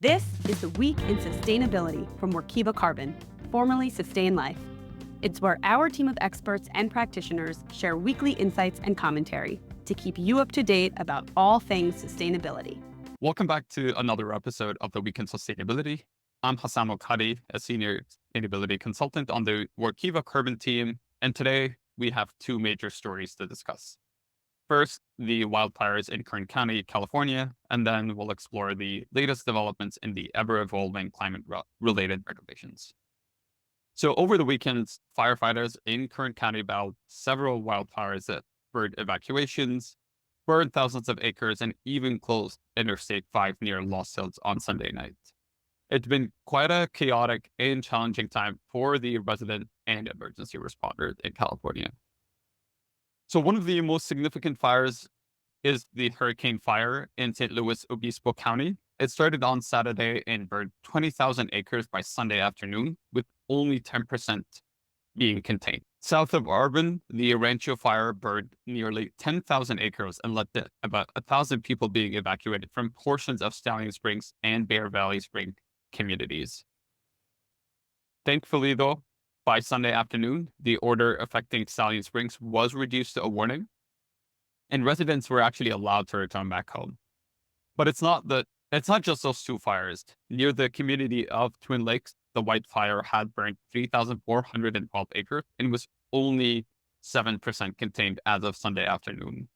This is the Week in Sustainability from Workiva Carbon, formerly Sustain Life. It's where our team of experts and practitioners share weekly insights and commentary to keep you up to date about all things sustainability. Welcome back to another episode of the Week in Sustainability. I'm Hassan Al-Khadi, a senior sustainability consultant on the Workiva Carbon team, and today we have two major stories to discuss. First, the wildfires in Kern County, California, and then we'll explore the latest developments in the ever-evolving climate-related regulations. So over the weekend, firefighters in Kern County battled several wildfires that spurred evacuations, burned thousands of acres, and even closed Interstate 5 near Lost Hills on Sunday night. It's been quite a chaotic and challenging time for the resident and emergency responders in California. So one of the most significant fires is the Hurricane Fire in St. Louis Obispo County. It started on Saturday and burned 20,000 acres by Sunday afternoon, with only 10% being contained. South of Arbon, the Rancho Fire burned nearly 10,000 acres and led to about 1,000 people being evacuated from portions of Stallion Springs and Bear Valley Spring communities. Thankfully, though, by Sunday afternoon, the order affecting Stallion Springs was reduced to a warning, and residents were actually allowed to return back home. But it's not just those two fires. Near the community of Twin Lakes, the Wildfire had burned 3,412 acres and was only 7% contained as of Sunday afternoon.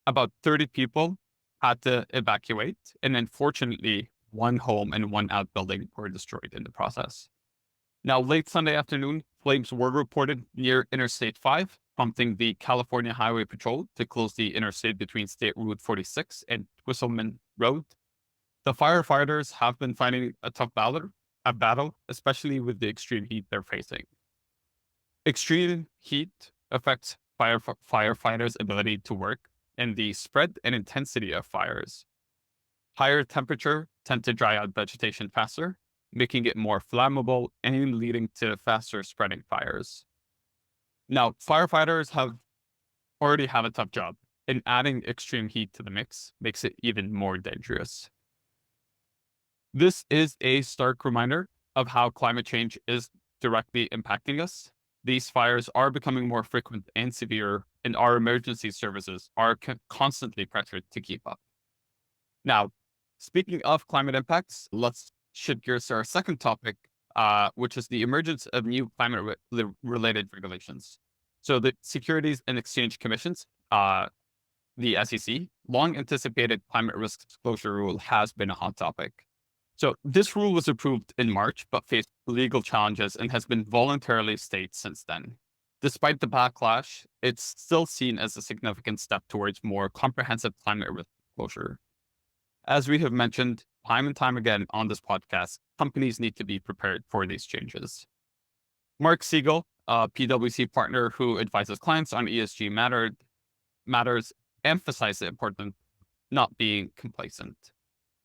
About 30 people had to evacuate, and unfortunately, one home and one outbuilding were destroyed in the process. Now, late Sunday afternoon, flames were reported near Interstate 5, prompting the California Highway Patrol to close the interstate between State Route 46 and Twisselman Road. The firefighters have been fighting a tough battle, especially with the extreme heat they're facing. Extreme heat affects firefighters' ability to work and the spread and intensity of fires. Higher temperature tend to dry out vegetation faster, making it more flammable and leading to faster spreading fires. Now, firefighters already have a tough job, and adding extreme heat to the mix makes it even more dangerous. This is a stark reminder of how climate change is directly impacting us. These fires are becoming more frequent and severe, and our emergency services are constantly pressured to keep up. Now, speaking of climate impacts, let's shift gears to our second topic, which is the emergence of new climate-related regulations. So the Securities and Exchange Commission's, the SEC, long-anticipated climate risk disclosure rule has been a hot topic. So this rule was approved in March, but faced legal challenges and has been voluntarily stayed since then. Despite the backlash, it's still seen as a significant step towards more comprehensive climate risk disclosure. As we have mentioned time and time again on this podcast, companies need to be prepared for these changes. Mark Siegel, a PwC partner who advises clients on ESG matters, emphasized the importance of not being complacent.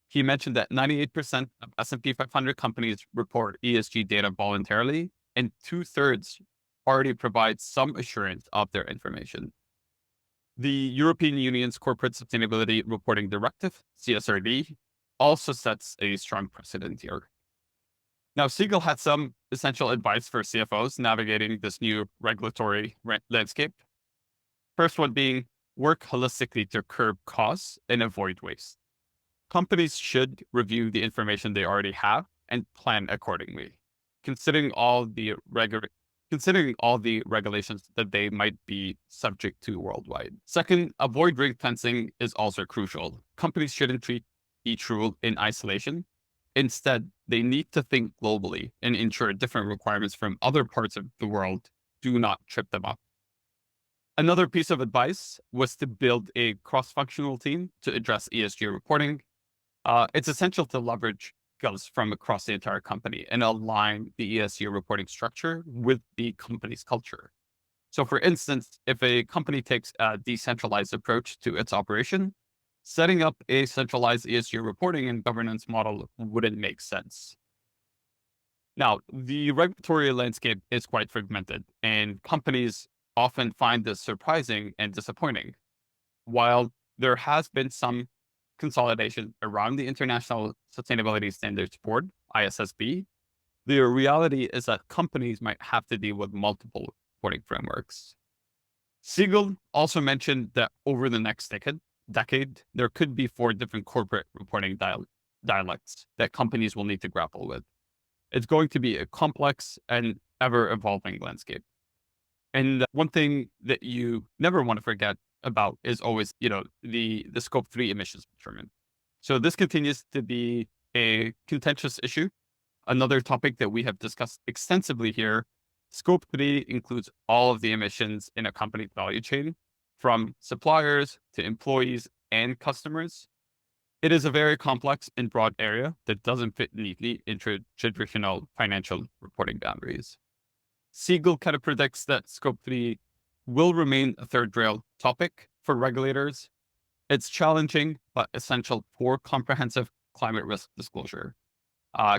He mentioned that 98% of S&P 500 companies report ESG data voluntarily, and 2/3 already provide some assurance of their information. The European Union's Corporate Sustainability Reporting Directive, CSRD, also sets a strong precedent here. Now, Siegel had some essential advice for CFOs navigating this new regulatory landscape. First one being, work holistically to curb costs and avoid waste. Companies should review the information they already have and plan accordingly, considering all the regulations that they might be subject to worldwide. Second, avoid ring fencing is also crucial. Companies shouldn't treat each rule in isolation. Instead, they need to think globally and ensure different requirements from other parts of the world do not trip them up. Another piece of advice was to build a cross-functional team to address ESG reporting. It's essential to leverage skills from across the entire company and align the ESG reporting structure with the company's culture. So for instance, if a company takes a decentralized approach to its operation, setting up a centralized ESG reporting and governance model wouldn't make sense. Now, the regulatory landscape is quite fragmented, and companies often find this surprising and disappointing. While there has been some consolidation around the International Sustainability Standards Board, ISSB, the reality is that companies might have to deal with multiple reporting frameworks. Siegel also mentioned that over the next decade, there could be 4 different corporate reporting dialects that companies will need to grapple with. It's going to be a complex and ever-evolving landscape. And one thing that you never want to forget about is always, the scope 3 emissions measurement. So this continues to be a contentious issue. Another topic that we have discussed extensively here, scope 3 includes all of the emissions in a company's value chain, from suppliers to employees and customers. It is a very complex and broad area that doesn't fit neatly into traditional financial reporting boundaries. Siegel kind of predicts that scope 3 will remain a third rail topic for regulators. It's challenging, but essential for comprehensive climate risk disclosure.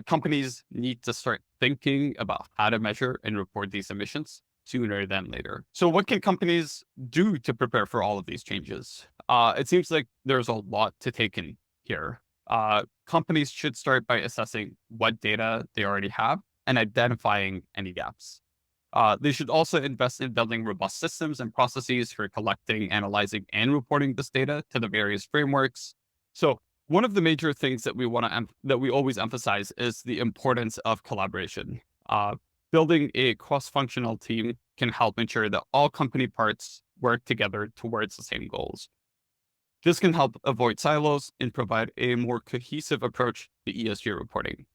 Companies need to start thinking about how to measure and report these emissions sooner than later. So what can companies do to prepare for all of these changes? It seems like there's a lot to take in here. Companies should start by assessing what data they already have and identifying any gaps. They should also invest in building robust systems and processes for collecting, analyzing, and reporting this data to the various frameworks. So one of the major things that we always emphasize is the importance of collaboration. Building a cross-functional team can help ensure that all company parts work together towards the same goals. This can help avoid silos and provide a more cohesive approach to ESG reporting.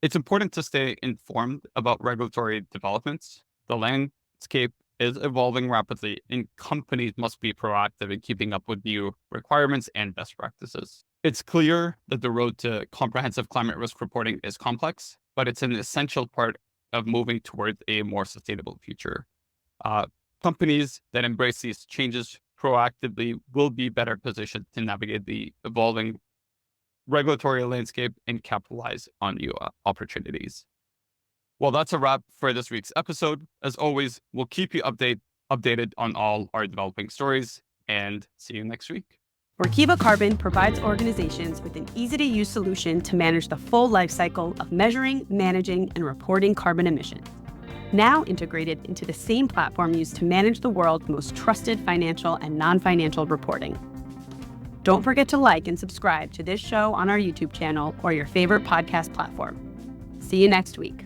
It's important to stay informed about regulatory developments. The landscape is evolving rapidly, and companies must be proactive in keeping up with new requirements and best practices. It's clear that the road to comprehensive climate risk reporting is complex, but it's an essential part of moving towards a more sustainable future. Companies that embrace these changes proactively will be better positioned to navigate the evolving regulatory landscape and capitalize on new opportunities. Well, that's a wrap for this week's episode. As always, we'll keep you updated on all our developing stories, and see you next week. Workiva Carbon provides organizations with an easy-to-use solution to manage the full life cycle of measuring, managing, and reporting carbon emissions. Now integrated into the same platform used to manage the world's most trusted financial and non-financial reporting. Don't forget to like and subscribe to this show on our YouTube channel or your favorite podcast platform. See you next week.